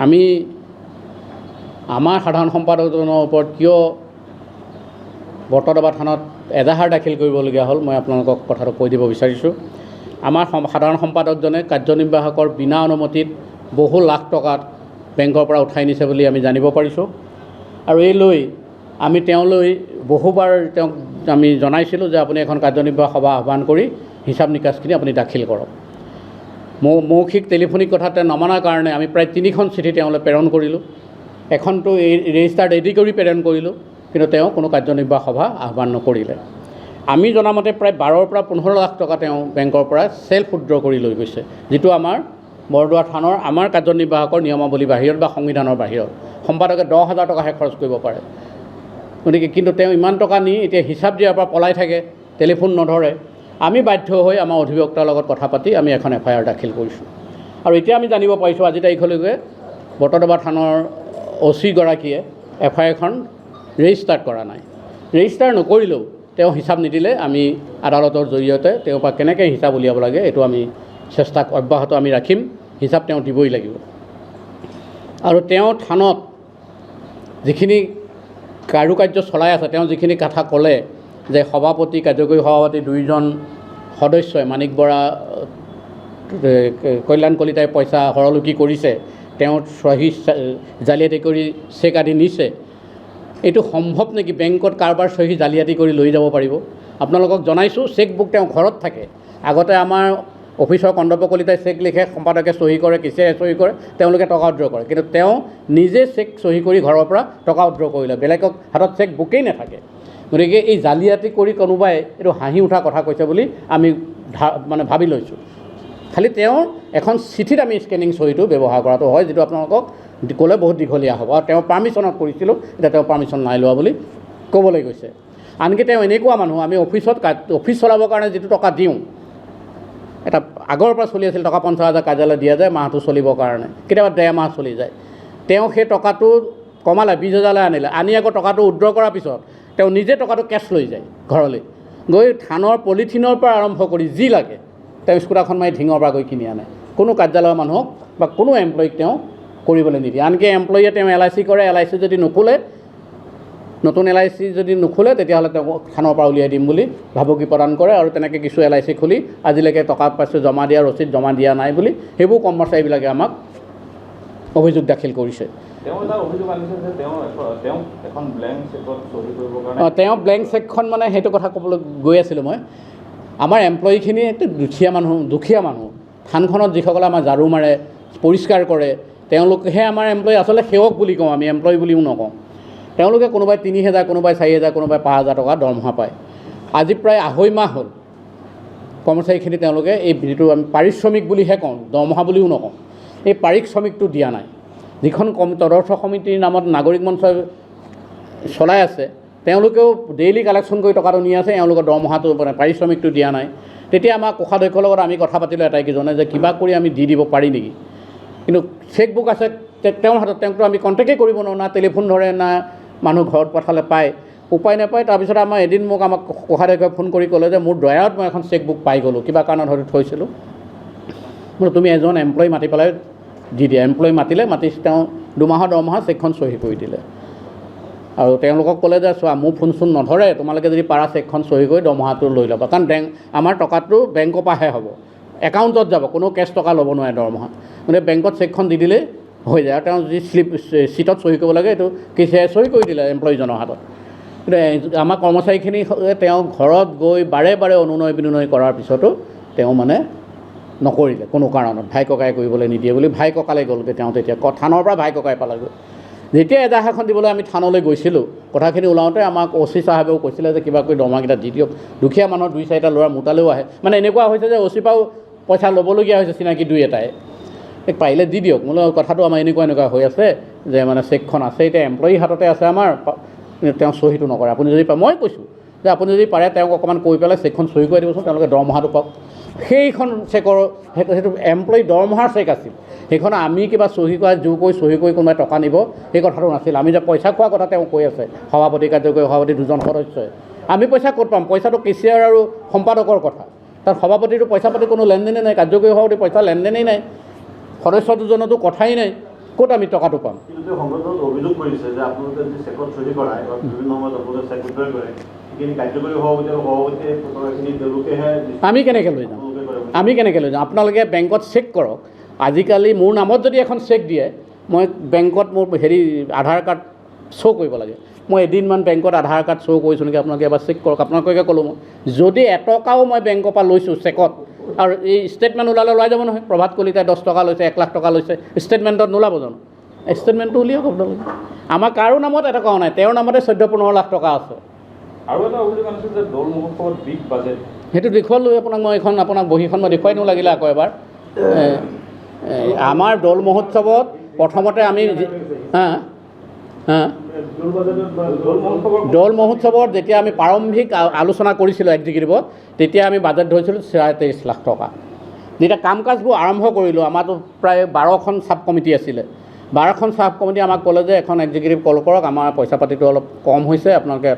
আমি আমাৰ সাধাৰণ সম্পাদকজনৰ ওপৰত কিয় বৰতদবা থানাত এজাহাৰ দাখিল কৰিবলগীয়া হ'ল মই আপোনালোকক কথাটো কৈ দিব বিচাৰিছোঁ। আমাৰ সাধাৰণ সম্পাদকজনে কাৰ্যনিৰ্বাহকৰ বিনা অনুমতিত বহু লাখ টকাত বেংকৰ পৰা উঠাই নিছে বুলি আমি জানিব পাৰিছোঁ। আৰু এই লৈ আমি তেওঁলৈ বহুবাৰ তেওঁক আমি জনাইছিলোঁ যে আপুনি এখন কাৰ্যনিৰ্বাহক সভা আহ্বান কৰি হিচাপ নিকাচখিনি আপুনি দাখিল কৰক। মৌখিক টেলিফোনিক কথা তেওঁ নমনাৰ কাৰণে আমি প্ৰায় 3খন চিঠি তেওঁলৈ প্ৰেৰণ কৰিলোঁ। এখনটো এই ৰেজিষ্টাৰ ৰেডি কৰি প্ৰেৰণ কৰিলোঁ, কিন্তু তেওঁ কোনো কাৰ্যনিৰ্বাহক সভা আহ্বান নকৰিলে। আমি জনামতে প্ৰায় 12 পৰা 15 লাখ টকা তেওঁ বেংকৰ পৰা চেল্ফ উইথড্ৰ কৰি লৈ গৈছে, যিটো আমাৰ বৰদোৱা থানৰ আমাৰ কাৰ্যনিৰ্বাহকৰ নিয়মাৱলী বাহিৰত বা সংবিধানৰ বাহিৰত। সম্পাদকে 10,000 টকাহে খৰচ কৰিব পাৰে। গতিকে কিন্তু তেওঁ ইমান টকা নি এতিয়া হিচাপ দিয়াৰ পৰা পলাই থাকে, টেলিফোন নধৰে। আমি বাধ্য হৈ আমাৰ অধিবক্তাৰ লগত কথা পাতি আমি এখন FIR দাখিল কৰিছোঁ। আৰু এতিয়া আমি জানিব পাৰিছোঁ আজি তাৰিখলৈকে বৰতদবা থানৰ OC গৰাকীয়ে FIRখন ৰেজিষ্টাৰ কৰা নাই। ৰেজিষ্টাৰ নকৰিলেও তেওঁ হিচাপ নিদিলে আমি আদালতৰ জৰিয়তে তেওঁৰ পৰা কেনেকৈ হিচাপ উলিয়াব লাগে এইটো আমি চেষ্টা অব্যাহত আমি ৰাখিম। হিচাপ তেওঁ দিবই লাগিব। আৰু তেওঁ থানত যিখিনি কাৰ্য চলাই আছে, তেওঁ যিখিনি কথা ক'লে যে সভাপতি কাৰ্যকৰী সভাপতি 2জন সদস্যই মাণিক বৰা কল্যাণ কলিতাই পইচা সৰলুকি কৰিছে, তেওঁ চহী জালিয়াতি কৰি চেক আদি নিছে। এইটো সম্ভৱ নেকি? বেংকত কাৰোবাৰ চহী জালিয়াতি কৰি লৈ যাব পাৰিব? আপোনালোকক জনাইছোঁ চেকবুক তেওঁ ঘৰত থাকে। আগতে আমাৰ অফিচৰ কন্দৰ্প কলিতাই চেক লিখে, সম্পাদকে চহী কৰে, কেচিয়াৰে চহী কৰে, তেওঁলোকে টকা উইথড্ৰ কৰে। কিন্তু তেওঁ নিজে চেক চহী কৰি ঘৰৰ পৰা টকা উইথড্ৰ কৰিলে, বেলেগক হাতত চেক বুকেই নাথাকে। গতিকে এই জালিয়াতি কৰি কোনোবাই এইটো হাঁহি উঠা কথা কৈছে বুলি আমি মানে ভাবি লৈছোঁ। খালি তেওঁৰ এখন চিঠিত আমি স্কেনিং চহীটো ব্যৱহাৰ কৰাটো হয়, যিটো আপোনালোকক ক'লে বহুত দীঘলীয়া হ'ব। আৰু তেওঁ পাৰ্মিশ্যনত কৰিছিলোঁ, এতিয়া তেওঁ পাৰ্মিশ্যন নাই লোৱা বুলি ক'বলৈ গৈছে। আনকি তেওঁ এনেকুৱা মানুহ, আমি অফিচ চলাবৰ কাৰণে যিটো টকা দিওঁ, এটা আগৰ পৰা চলি আছিল টকা 50,000 কাৰ্যালয় দিয়া যায় মাহটো চলিবৰ কাৰণে, কেতিয়াবা 1.5 মাহ চলি যায়। তেওঁ সেই টকাটো কমালে 20,000লৈ আনিলে, আনি আকৌ টকাটো উইথড্ৰ কৰাৰ পিছত তেওঁ নিজে টকাটো কেছ লৈ যায় ঘৰলৈ, গৈ থানৰ পলিথিনৰ পৰা আৰম্ভ কৰি যি লাগে তেওঁ স্কুটাৰখন মাৰি ঢিঙৰ পৰা গৈ কিনি আনে। কোনো কাৰ্যালয়ৰ মানুহক বা কোনো এমপ্লয়ীক তেওঁ কৰিবলৈ নিদিয়ে। আনকি এমপ্লয়ীয়ে তেওঁ LIC কৰে, LIC যদি নোখোলে, নতুন LIC যদি নোখোলে তেতিয়াহ'লে তেওঁ থানৰ পৰা উলিয়াই দিম বুলি ভাবুকি প্ৰদান কৰে। আৰু তেনেকৈ কিছু LIC খুলি আজিলৈকে টকা পইচা জমা দিয়া ৰচিদ জমা দিয়া নাই বুলি সেইবোৰ কৰ্মচাৰীবিলাকে আমাক অভিযোগ দাখিল কৰিছে। তেওঁ ব্লেংক চেকখন মানে সেইটো কথা ক'বলৈ গৈ আছিলোঁ মই। আমাৰ এমপ্লয়ীখিনি একটু দুখীয়া মানুহ থানখনত যিসকলে আমাৰ ঝাৰু মাৰে, পৰিষ্কাৰ কৰে, তেওঁলোকেহে আমাৰ এমপ্লয়ী। আচলতে সেৱক বুলি কওঁ আমি, এমপ্লয়ী বুলিও নকওঁ। তেওঁলোকে কোনোবাই 3,000, কোনোবাই 4,000, কোনোবাই 5,000 টকা দৰমহা পায়। আজি প্ৰায় 2.5 মাহ হ'ল কৰ্মচাৰীখিনি তেওঁলোকে এই যিটো আমি পাৰিশ্ৰমিক বুলিহে কওঁ, দৰমহা বুলিও নকওঁ, এই পাৰিশ্ৰমিকটো দিয়া নাই। যিখন তদৰ্থ সমিতিৰ নামত নাগৰিক মঞ্চই চলাই আছে, তেওঁলোকেও ডেইলি কালেকশ্যন কৰি টকাটো নি আছে, এওঁলোকৰ দৰমহাটো মানে পাৰিশ্ৰমিকটো দিয়া নাই। তেতিয়া আমাৰ কোষাধ্যক্ষৰ লগত আমি কথা পাতিলোঁ এটাইকেইজনে যে কিবা কৰি আমি দি দিব পাৰি নেকি। কিন্তু চেকবুক আছে তেওঁৰ হাতত, তেওঁকতো আমি কণ্টেক্টেই কৰিব নোৱাৰোঁ, না টেলিফোন ধৰে, না মানুহ ঘৰত পঠালে পায়, উপায় নাপায়। তাৰপিছত এদিন আমাক কোষাধ্যক্ষই ফোন কৰি ক'লে যে মোৰ ড্ৰয়াৰত মই এখন চেকবুক পাই গ'লোঁ, কিবা কাৰণত হয়তো থৈছিলোঁ। বোলো তুমি এজন এমপ্লয়ী মাতি পেলাই দি দিয়া। এমপ্লয়ী মাতি তেওঁ 2 মাহৰ দৰমহা চেকখন চহী কৰি দিলে। আৰু তেওঁলোকক ক'লে যে চোৱা মোৰ ফোন চোন নধৰে, তোমালোকে যদি পাৰা চেকখন চহী কৰি দৰমহাটো লৈ ল'বা, কাৰণ আমাৰ টকাটো বেংকৰ পৰাহে হ'ব, একাউণ্টত যাব, কোনো কেছ টকা ল'ব নোৱাৰে দৰমহা। গতিকে বেংকত চেকখন দি দিলেই হৈ যায়। আৰু তেওঁ যি চিটত চহী কৰিব লাগে এইটো কেচিয়াৰে চহী কৰি দিলে এমপ্লয়ীজনৰ হাতত। কিন্তু আমাৰ কৰ্মচাৰীখিনি তেওঁ ঘৰত গৈ বাৰে বাৰে অনুনয় বিনয় কৰাৰ পিছতো তেওঁ মানে নকৰিলে কোনো কাৰণত। ভাই ককাই কৰিবলৈ নিদিয়ে বুলি ভাই ককালৈ গ'লগৈ তেওঁ। তেতিয়া থানৰ পৰা ভাই ককাই পালেগৈ। যেতিয়া এজাহাৰখন দিবলৈ আমি থানলৈ গৈছিলোঁ, কথাখিনি ওলাওঁতে আমাক OC চাহাবেও কৈছিলে যে কিবা কৰি দৰমহাকেইটা দি দিয়ক। দুখীয়া মানুহৰ 2-4টা ল'ৰা মোটালেও আহে, মানে এনেকুৱা হৈছে যে OC পৰাও পইচা ল'বলগীয়া হৈছে চিনাকি 2-এটাই। পাৰিলে দি দিয়ক। মোলৈ কথাটো আমাৰ এনেকুৱা হৈ আছে যে মানে চেকখন আছে, এতিয়া এমপ্লয়ী হাততে আছে আমাৰ, তেওঁ চহীটো নকৰে। আপুনি যদি পাৰে, মই কৈছোঁ যে আপুনি যদি পাৰে তেওঁক অকণমান কৈ পেলাই চেকখন চহী কৰি দিবচোন, তেওঁলোকে দৰমহাটো পাওক। সেইখন চেকৰ সেইটো এমপ্লয়ী দৰমহাৰ চেক আছিল। সেইখন আমি কিবা চহী কৰা জোৰ কৰি চহী কৰি কোনোবাই টকা নিব সেই কথাটো নাছিল। আমি যে পইচা খোৱাৰ কথা তেওঁ কৈ আছে, সভাপতি কাৰ্যকৰী সভাপতি 2জন সদস্যই। আমি পইচা ক'ত পাম? পইচাটো কেচিয়াৰ আৰু সম্পাদকৰ কথা। তাত সভাপতিটো পইচা পাতি কোনো লেনদেনেই নাই, কাৰ্যকৰী সভাপতি পইচা লেনদেনেই নাই, সদস্য 2জনতো কথাই নাই। ক'ত আমি টকাটো পাম? কিন্তু সংগঠনত অভিযোগ কৰিছে যে আপোনালোকে যদি চেকত চহী কৰাই বা বিভিন্ন সময়ত আপোনালোকে চেক উদ্ধাৰ কৰে সেইখিনি কাৰ্যকৰী সভাপতিখিনি তেওঁলোকেহে আমি কেনেকৈ লৈ যাম? আমি কেনেকৈ লৈ যাম? আপোনালোকে বেংকত চেক কৰক। আজিকালি মোৰ নামত যদি এখন চেক দিয়ে, মই বেংকত মোৰ আধাৰ কাৰ্ড শ্ব' কৰিব লাগে। মই এদিনমান বেংকত আধাৰ কাৰ্ড শ্ব' কৰিছোঁ নেকি, আপোনালোকে এবাৰ চেক কৰক। আপোনালোকে ক'লোঁ মই যদি এটকাও মই বেংকৰ পৰা লৈছোঁ চেকত, আৰু এই ষ্টেটমেণ্ট ওলালে ওলাই যাব নহয়। প্ৰভাত কলিতাই 10 টকা লৈছে, 1 লাখ টকা লৈছে, ষ্টেটমেণ্টত নোলাব জানো? ষ্টেটমেণ্টটো উলিয়াওক আপোনালোকে। আমাৰ কাৰো নামত এটকাও নাই, তেওঁৰ নামতে 14-15 লাখ টকা আছে। আৰু এটা অভিযোগ আনিছে যে দৌল মহোৎসৱত বিগ বাজেট। সেইটো দেখুৱালোঁ আপোনাক মই। আপোনাক বহীখন মই দেখুৱাই দিওঁ লাগিলে আকৌ এবাৰ। আমাৰ দৌল মহোৎসৱত প্ৰথমতে আমি দৌল মহোৎসৱত যেতিয়া আমি প্ৰাৰম্ভিক আলোচনা কৰিছিলোঁ এক্সিকিউটিভত, তেতিয়া আমি বাজেট ধৰিছিলোঁ 23 লাখ টকা। যেতিয়া কাম কাজবোৰ আৰম্ভ কৰিলোঁ, আমাৰতো প্ৰায় 12খন ছাব কমিটি আছিলে। 12খন ছাব কমিটি আমাক ক'লে যে এখন এক্সিকিউটিভ কল কৰক, আমাৰ পইচা পাতিটো অলপ কম হৈছে, আপোনালোকে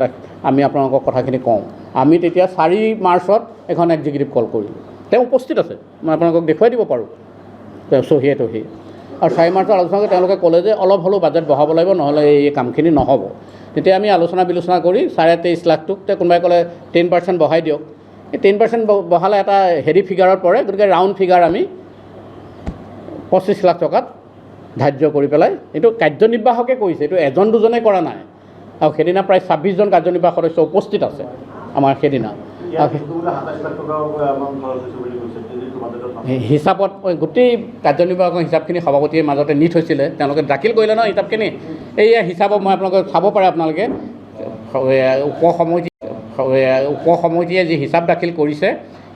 আমি আপোনালোকক কথাখিনি কওঁ। আমি তেতিয়া 4 মাৰ্চত এখন এক্সিকিউটিভ কল কৰিলোঁ। তেওঁ উপস্থিত আছে, মই আপোনালোকক দেখুৱাই দিব পাৰোঁ, তেওঁ চহীয়ে তহীয়ে। আৰু 4 মাৰ্চৰ আলোচনা কৰি তেওঁলোকে ক'লে যে অলপ হ'লেও বাজেট বঢ়াব লাগিব, নহ'লে এই কামখিনি নহ'ব। তেতিয়া আমি আলোচনা বিলোচনা কৰি 23.5 লাখটোক কোনোবাই ক'লে 10% বঢ়াই দিয়ক। এই 10% বঢ়ালে এটা ফিগাৰত পৰে, গতিকে ৰাউণ্ড ফিগাৰ আমি 25 লাখ টকাত ধাৰ্য কৰি পেলাই, এইটো কাৰ্যনিৰ্বাহকে কৰিছে, এইটো এজন দুজনে কৰা নাই। আৰু সেইদিনা প্ৰায় 26জন কাৰ্যনিৰ্বাহক সদস্য উপস্থিত আছে আমাৰ সেইদিনা। হিচাপত গোটেই কাৰ্যনিৰ্বাহকৰ হিচাপখিনি সভাপতিয়ে মাজতে নি থৈছিলে, তেওঁলোকে দাখিল কৰিলে নহয় হিচাপখিনি। এইয়া হিচাপত মই আপোনালোকে চাব পাৰে, আপোনালোকে উপসমিতিয়ে যি হিচাপ দাখিল কৰিছে,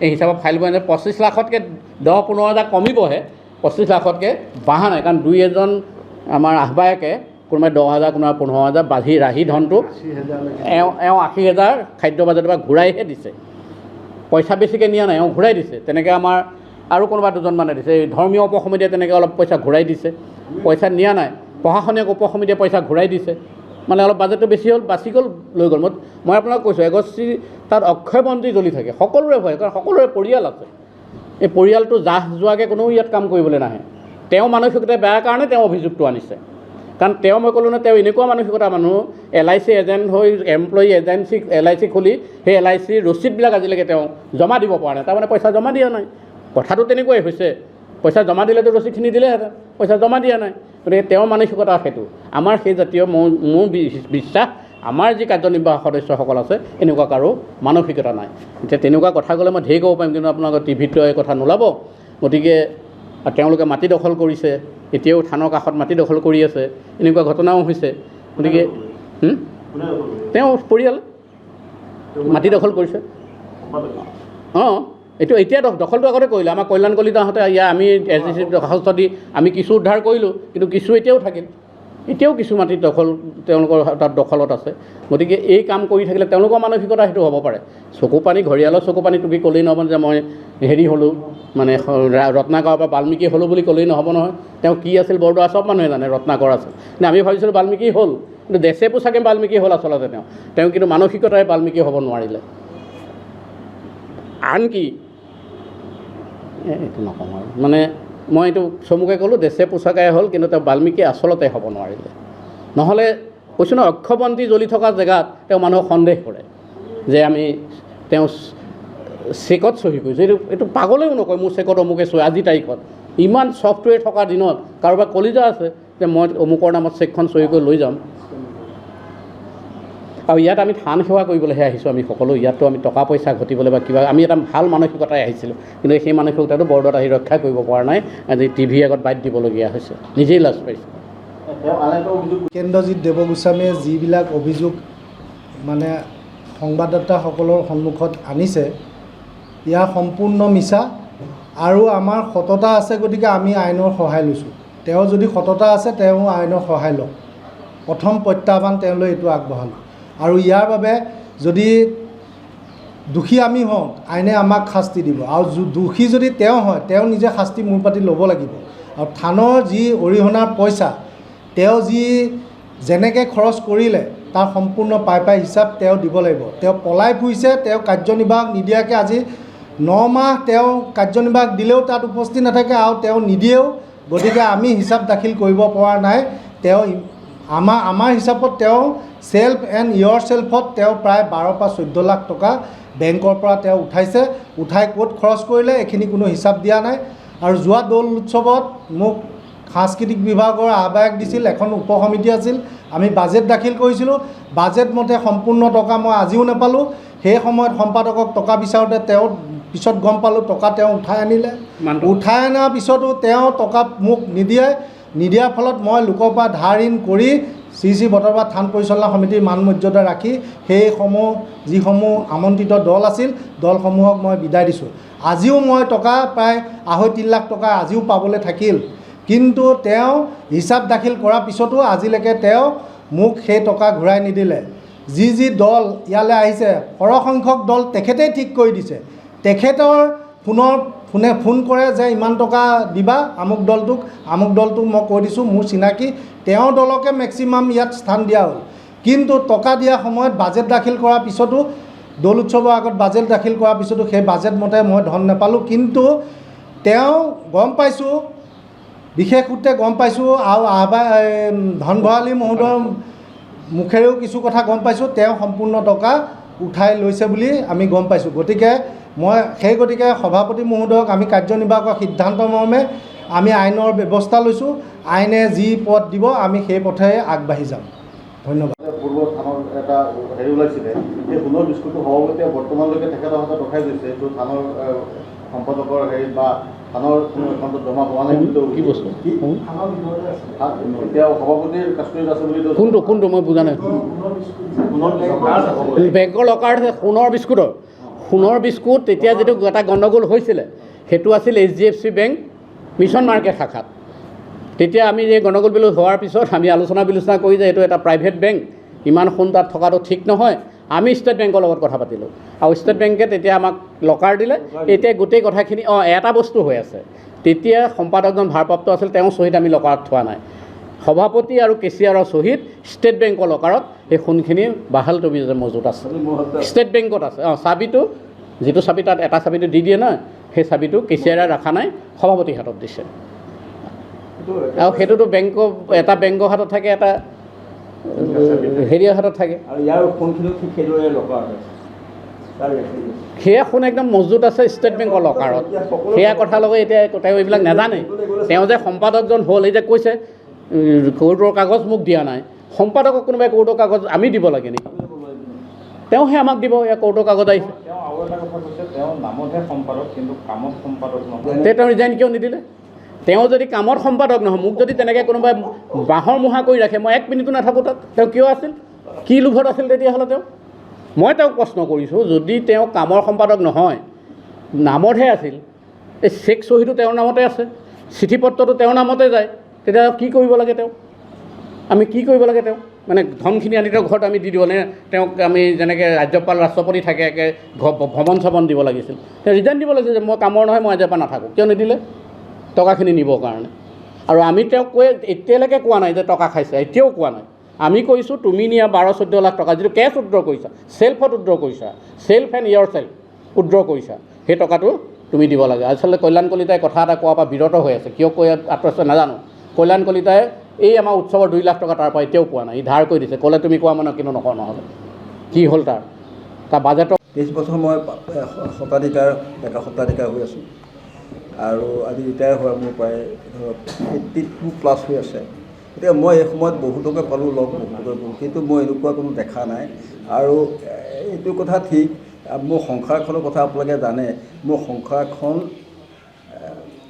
এই হিচাপত ফাইল বনাইছে 25 লাখতকৈ 10-15 হাজাৰ কমিবহে, 25 লাখতকৈ বঢ়া নাই। কাৰণ 2-এজন আমাৰ আহ্বায়কে কোনোবাই 10 হাজাৰ, কোনোবাই 15 হাজাৰ ৰাহি ধনটো এওঁ 80 হাজাৰ খাদ্য বাজেটৰ পৰা ঘূৰাইহে দিছে। পইচা বেছিকৈ নিয়া নাই, এওঁ ঘূৰাই দিছে। তেনেকৈ আমাৰ আৰু কোনোবা 2জনমানে দিছে। এই ধৰ্মীয় উপসমিতিয়ে তেনেকৈ অলপ পইচা ঘূৰাই দিছে, পইচা নিয়া নাই। প্ৰশাসনিক উপসমিতিয়ে পইচা ঘূৰাই দিছে, মানে অলপ বাজেটটো বেছি হ'ল, বাচি গ'ল, লৈ গ'ল। মই আপোনাক কৈছোঁ, এগছী তাত অক্ষয় বন্তি জ্বলি থাকে, সকলোৰে ভয়, কাৰণ সকলোৰে পৰিয়াল আছে। এই পৰিয়ালটো জাহ যোৱাকৈ কোনেও ইয়াত কাম কৰিবলৈ নাহে। তেওঁ মানসিকতা বেয়া কাৰণে তেওঁ অভিযোগটো আনিছে। কাৰণ মই ক'লোঁ নহয়, তেওঁ এনেকুৱা মানসিকতা মানুহ, LIC এজেণ্ট হৈ এমপ্লয়ী এজেঞ্চি LIC খুলি সেই LIC ৰচিদবিলাক আজিলৈকে তেওঁ জমা দিব পৰা নাই, তাৰমানে পইচা জমা দিয়া নাই। কথাটো তেনেকুৱাই হৈছে, পইচা জমা দিলেতো ৰচিদখিনি দিলেহেঁতেন, পইচা জমা দিয়া নাই। গতিকে তেওঁৰ মানসিকতা সেইটো। আমাৰ সেই জাতীয় মোৰ বিশ্বাস, আমাৰ যি কাৰ্যনিৰ্বাহক সদস্যসকল আছে, এনেকুৱা কাৰো মানসিকতা নাই। এতিয়া তেনেকুৱা কথা ক'লে মই ঢেৰ ক'ব পাৰিম, কিন্তু আপোনালোকৰ টিভিতটো এই কথা নোলাব। গতিকে তেওঁলোকে মাটি দখল কৰিছে, এতিয়াও থানৰ কাষত মাটি দখল কৰি আছে, এনেকুৱা ঘটনাও হৈছে। গতিকে তেওঁ পৰিয়াল মাটি দখল কৰিছে। এতিয়া দখলটো আগতে কৰিলে। আমাৰ কল্যাণ কলিতাহঁতে আমি SDC দৰখাস্ত দি আমি কিছু উদ্ধাৰ কৰিলোঁ, কিন্তু কিছু এতিয়াও থাকিল। এতিয়াও কিছু মাটি তেওঁলোকৰ তাত দখলত আছে। গতিকে এই কাম কৰি থাকিলে তেওঁলোকৰ মানসিকতা সেইটো হ'ব পাৰে। চকু পানী, ঘৰিয়ালৰ চকু পানী তুমি ক'লেই নহ'ব যে মই হ'লোঁ, মানে ৰত্নাকৰ বা বাল্মীকি হ'লোঁ বুলি ক'লেই নহ'ব নহয়। তেওঁ কি আছিল বৰদোৱা চব মানুহে জানে, ৰত্নাকৰ আছিল। কিন্তু আমি ভাবিছিলোঁ বাল্মীকি হ'ল, কিন্তু দেশে পোছাকে বাল্মীকি হ'ল আচলতে। তেওঁ কিন্তু মানসিকতাৰে বাল্মীকি হ'ব নোৱাৰিলে। আনকি এইটো নকওঁ আৰু, মানে মই এইটো চমুকৈ ক'লোঁ, দেশে পোছাকাই হ'ল, কিন্তু তেওঁ বাল্মীকি আচলতে হ'ব নোৱাৰিলে। নহ'লে কৈছোঁ ন, অক্ষবন্তি জ্বলি থকা জেগাত তেওঁ মানুহক সন্দেহ কৰে যে তেওঁ চেকত চহী কৰিছোঁ। এইটো পাগলেও নকয় মোৰ চেকত অমুকে চহী, আজি তাৰিখত ইমান ছফ্টৱেৰ থকা দিনত কাৰোবাৰ কলিজা আছে যে মই অমুকৰ নামত চেকখন চহী কৰি লৈ যাম। আৰু ইয়াত আমি থান সেৱা কৰিবলৈহে আহিছোঁ। আমি সকলো ইয়াততো আমি টকা পইচা ঘটিবলৈ বা কিবা, আমি এটা ভাল মানসিকতাই আহিছিলোঁ, কিন্তু সেই মানসিকতাটো বৰদোৱাত আহি ৰক্ষা কৰিব পৰা নাই। আজি টিভি আগত বাদ দিবলগীয়া হৈছে, নিজেই লাজ পাইছোঁ। কেন্দ্ৰজিৎ দেৱগোস্বামীয়ে যিবিলাক অভিযোগ মানে সংবাদদাতাসকলৰ সন্মুখত আনিছে, ইয়াৰ সম্পূৰ্ণ মিছা। আৰু আমাৰ সততা আছে, গতিকে আমি আইনৰ সহায় লৈছোঁ। তেওঁ যদি সততা আছে, তেওঁ আইনৰ সহায় লওক। প্ৰথম প্ৰত্যাহ্বান তেওঁলৈ এইটো আগবঢ়ালোঁ। আৰু ইয়াৰ বাবে যদি দোষী আমি হওঁ, আইনে আমাক শাস্তি দিব। আৰু দোষী যদি তেওঁ হয়, তেওঁ নিজে শাস্তি মূৰ পাতি ল'ব লাগিব। আৰু থানৰ যি অৰিহণাৰ পইচা তেওঁ যেনেকৈ খৰচ কৰিলে তাৰ সম্পূৰ্ণ পাই হিচাপ তেওঁ দিব লাগিব। তেওঁ পলাই ফুৰিছে, তেওঁ কাৰ্যনিৰ্বাহক নিদিয়াকৈ আজি 9 মাহ তেওঁ কাৰ্যনিৰ্বাহক দিলেও তাত উপস্থিত নাথাকে, আৰু তেওঁ নিদিয়েও গতিকে আমি হিচাপ দাখিল কৰিব পৰা নাই। তেওঁ আমাৰ হিচাপত তেওঁ চেল্ফ এণ্ড ইয়ৰ চেল্ফত তেওঁ প্ৰায় 12 পৰা 14 লাখ টকা বেংকৰ পৰা তেওঁ উঠাই ক'ত খৰচ কৰিলে এইখিনি কোনো হিচাপ দিয়া নাই। আৰু যোৱা দৌল উৎসৱত মোক সাংস্কৃতিক বিভাগৰ আহ্বায়ক দিছিল, এখন উপ সমিতি আছিল, আমি বাজেট দাখিল কৰিছিলোঁ। বাজেট মতে সম্পূৰ্ণ টকা মই আজিও নাপালোঁ। সেই সময়ত সম্পাদকক টকা বিচাৰোঁতে তেওঁ পিছত গম পালোঁ টকা তেওঁ উঠাই আনিলে। উঠাই অনাৰ পিছতো তেওঁ টকা মোক নিদিয়াৰ ফলত মই লোকৰ পৰা ধাৰ ঋণ কৰি শ্ৰী বটৰবাদ থান পৰিচালনা সমিতিৰ মান মৰ্যাদা ৰাখি যিসমূহ আমন্ত্ৰিত দল আছিল দলসমূহক মই বিদায় দিছোঁ। আজিও মই টকা প্ৰায় 2.5-3 লাখ টকা আজিও পাবলৈ থাকিল, কিন্তু তেওঁ হিচাপ দাখিল কৰাৰ পিছতো আজিলৈকে তেওঁ মোক সেই টকা ঘূৰাই নিদিলে। যি দল ইয়ালৈ আহিছে সৰহসংখ্যক দল তেখেতেই ঠিক কৰি দিছে। তেখেতৰ ফোন কৰে যে ইমান টকা দিবা আমুক দলটোক মই কৈ দিছোঁ মোৰ চিনাকি, তেওঁৰ দলকে মেক্সিমাম ইয়াত স্থান দিয়া হ'ল। কিন্তু টকা দিয়া সময়ত বাজেট দাখিল কৰাৰ পিছতো দৌল উৎসৱৰ আগত বাজেট দাখিল কৰাৰ পিছতো সেই বাজেট মতে মই ধন নাপালোঁ। কিন্তু তেওঁ গম পাইছোঁ, বিশেষ সূত্ৰে গম পাইছোঁ আৰু ধন ভঁৰালী মহোদয়ৰ মুখেৰেও কিছু কথা গম পাইছোঁ, তেওঁ সম্পূৰ্ণ টকা উঠাই লৈছে বুলি আমি গম পাইছোঁ। গতিকে সভাপতি মহোদয়ক আমি কাৰ্যনিৰ্বাহকৰ সিদ্ধান্ত মৰ্মে আমি আইনৰ ব্যৱস্থা লৈছোঁ। আইনে যি পথ দিব আমি সেই পথেৰে আগবাঢ়ি যাম। ধন্যবাদ। পূৰ্ব থানৰ এটা হেৰি ওলাইছিলে, সেই সোণৰ বিস্কুটটো সভাপতি বৰ্তমানলৈকে তেখেতৰ হাতত ৰখাই গৈছে, য'ত থানৰ সম্পাদকৰ হেৰি বা থানৰ কোনো একাউণ্টত জমা হোৱা নাই। কি বস্তু এতিয়া সভাপতিৰ কাষ্টডিত আছে বুলি কোনটো মই বুজা নাই। বেংকৰ লকাৰ সোণৰ বিস্কুট তেতিয়া যিটো এটা গণ্ডগোল হৈছিলে সেইটো আছিল HDFC বেংক মিছন মাৰ্কেট শাখাত। তেতিয়া আমি এই গণ্ডগোল বিলো হোৱাৰ পিছত আমি আলোচনা কৰি যে এইটো এটা প্ৰাইভেট বেংক, ইমান সোণ তাত থকাটো ঠিক নহয়। আমি ষ্টেট বেংকৰ লগত কথা পাতিলোঁ আৰু ষ্টেট বেংকে তেতিয়া আমাক লকাৰ দিলে। এতিয়া গোটেই কথাখিনি এটা বস্তু হৈ আছে, তেতিয়া সম্পাদকজন ভাৰপ্ৰাপ্ত আছিল, তেওঁৰ চহীত আমি লকাৰত থোৱা নাই। সভাপতি আৰু কেচিয়াৰৰ চহীত ষ্টেট বেংকৰ লকাৰত এই সোণখিনি বাহাল তবিজতে মজুত আছে, ষ্টেট বেংকত আছে। চাবিটো যিটো চাবি তাত এটা চাবিটো দি দিয়ে নহয়, সেই চাবিটো কেচিয়াৰে ৰখা নাই, সভাপতিৰ হাতত দিছে। আৰু সেইটোতো এটা বেংকৰ হাতত থাকে, এটা হেৰিয়াৰ হাতত থাকে। আৰু ইয়াৰ সোণখিনিও ঠিক সেইদৰে লকাৰত আছে, সেয়া সোণ একদম মজুত আছে ষ্টেট বেংকৰ লকাৰত। সেয়া কথাৰ লগত এতিয়া তেওঁ এইবিলাক নাজানে। তেওঁ যে সম্পাদকজন হ'ল, এই যে কৈছে কোৰ্টৰ কাগজ মোক দিয়া নাই, সম্পাদকক কোনোবাই কোৰ্টৰ কাগজ আমি দিব লাগে নেকি? তেওঁহে আমাক দিব, এয়া কোৰ্টৰ কাগজ আহিছে। তেওঁ আৰু এটা কথা কৈছে, তেওঁ নামতহে সম্পাদক কিন্তু কামত সম্পাদক নহয়। তেওঁ ৰিজাইন কিয় নিদিলে? তেওঁ যদি কামত সম্পাদক নহয়, মোক যদি তেনেকৈ কোনোবাই বাঁহৰ মুহা কৰি ৰাখে, মই 1 মিনিটো নাথাকোঁ তাত। তেওঁ কিয় আছিল? কি লোভত আছিল তেতিয়াহ'লে? মই তেওঁক প্ৰশ্ন কৰিছোঁ, যদি তেওঁ কামৰ সম্পাদক নহয়, নামতহে আছিল, এই চেক চহীটো তেওঁৰ নামতে আছে, চিঠি পত্ৰটো তেওঁৰ নামতে যায়, তেতিয়া কি কৰিব লাগে? আমি কি কৰিব লাগে? মানে ধনখিনি আনি তেওঁ ঘৰত আমি দি দিব নে? তেওঁক আমি যেনেকৈ ৰাজ্যপাল ৰাষ্ট্ৰপতি থাকে একে ভ্ৰমণ দিব লাগিছিল। তেওঁ ৰিজাইন দিব লাগিছিল যে মই কামৰ নহয়, মই আজিৰ পৰা নাথাকোঁ। কিয় নিদিলে? টকাখিনি নিবৰ কাৰণে। আৰু আমি তেওঁক এতিয়ালৈকে কোৱা নাই যে টকা খাইছে, এতিয়াও কোৱা নাই। আমি কৈছোঁ তুমি নিয়া 12-14 লাখ টকা যিটো কেছ উইড্ৰ কৰিছা, চেল্ফত উইড্ৰ কৰিছা, self and your self withdraw কৰিছা, সেই টকাটো তুমি দিব লাগে। আচলতে কল্যাণ কলিতাই কথা এটা কোৱাৰ পৰা বিৰত হৈ আছে, কিয় কৈ আঁতৰাইছে নাজানো। কল্যাণ কলিতাই এই আমাৰ উৎসৱৰ 2 লাখ টকা তাৰ পৰা এতিয়াও পোৱা নাই, ই ধাৰ কৰি দিছে। ক'লে তুমি কোৱা মানে কিন্তু নহ'লে কি হ'ল তাৰ বাজেটৰ 23 বছৰ মই সত্ৰাধিকাৰ হৈ আছোঁ আৰু আজি ৰিটায়াৰ হোৱা মোৰ প্ৰায় ধৰক 82+ হৈ আছে। এতিয়া মই এই সময়ত বহুতকে পালোঁ, বহুতকে পালোঁ, কিন্তু মই এনেকুৱা কোনো দেখা নাই। আৰু এইটো কথা ঠিক, মোৰ সংসাৰখনৰ কথা আপোনালোকে জানে, মোৰ সংসাৰখন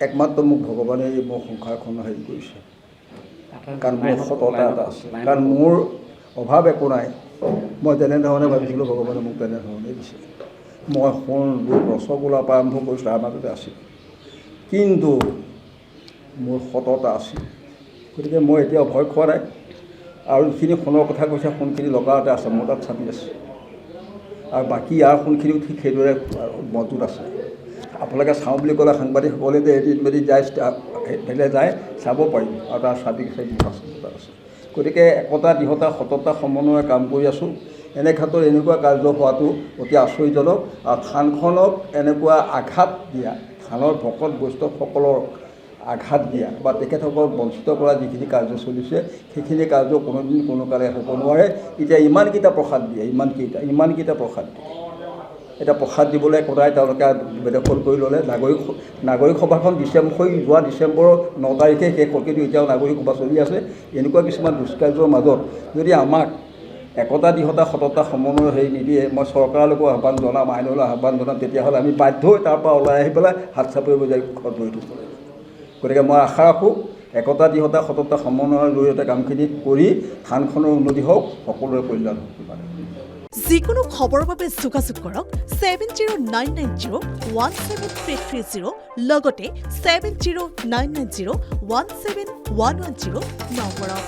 একমাত্ৰ মোক ভগৱানে মোৰ সংসাৰখন হেৰি কৰিছে, কাৰণ মোৰ সততা এটা আছে, কাৰণ মোৰ অভাৱ একো নাই। মই যেনেধৰণে ভাবিছিলোঁ ভগৱানে মোক তেনেধৰণে দিছে। মই সোণ ৰূপ ৰসগোল্লাৰ পৰা আৰম্ভ কৰিছোঁ, তাৰ মাজতে আছিল, কিন্তু মোৰ সততা আছিল। গতিকে মই এতিয়াও ভয় খোৱা নাই। আৰু যিখিনি সোণৰ কথা কৈছে, সোণখিনি লকাৰতে আছে, মোৰ তাত চাবি আছে। আৰু বাকী ইয়াৰ সোণখিনিও ঠিক সেইদৰে মজুত আছে। আপোনালোকে চাওঁ বুলি ক'লে সাংবাদিকসকলে যে এদিন যদি যায় চাব পাৰিব, আৰু তাৰ চাবি আছে। গতিকে একতা, দৃঢ়তা, সততা সমন্বয়ে কাম কৰি আছোঁ। এনে ক্ষেত্ৰত এনেকুৱা কাৰ্য হোৱাটো অতি আশ্চৰ্যজনক। আৰু থানখনক এনেকুৱা আঘাত দিয়া, থানৰ ভকত বৈষ্ণৱসকলৰ আঘাত দিয়া বা তেখেতসকলক বঞ্চিত কৰা যিখিনি কাৰ্য চলিছে সেইখিনি কাৰ্য কোনোদিন কোনো কালে হ'ব নোৱাৰে। এতিয়া ইমানকেইটা প্ৰসাদ দিয়ে, ইমানকেইটা প্ৰসাদ দিয়ে। এতিয়া প্ৰসাদ দিবলৈ সদায় তেওঁলোকে বেদখল কৰি ল'লে। নাগৰিক সভাখন যোৱা ডিচেম্বৰৰ 9 তাৰিখে শেষ হ'ল, কিন্তু এতিয়াও নাগৰিক সভা চলি আছে। এনেকুৱা কিছুমান দুষ্কাৰ্যৰ মাজত যদি আমাক একতা দৃঢ়তা সততা সমন্বয় হেৰি নিদিয়ে, মই চৰকাৰলৈকো আহ্বান জনাম, আইনলৈ আহ্বান জনাম, তেতিয়াহ'লে আমি বাধ্য হৈ তাৰ পৰা ওলাই আহি পেলাই হাত চাপৰি বজাই ঘৰত বহি থাকিব লাগিব। গতিকে মই আশা ৰাখোঁ একতা দৃঢ়তা সততা সমন্বয়ৰ জৰিয়তে কামখিনি কৰি থানখনৰ উন্নতি হওক, সকলোৰে কল্যাণ হওক। যিকোনো খবৰৰ বাবে যোগাযোগ কৰক 7099017330 লগতে 7099017110 নম্বৰত।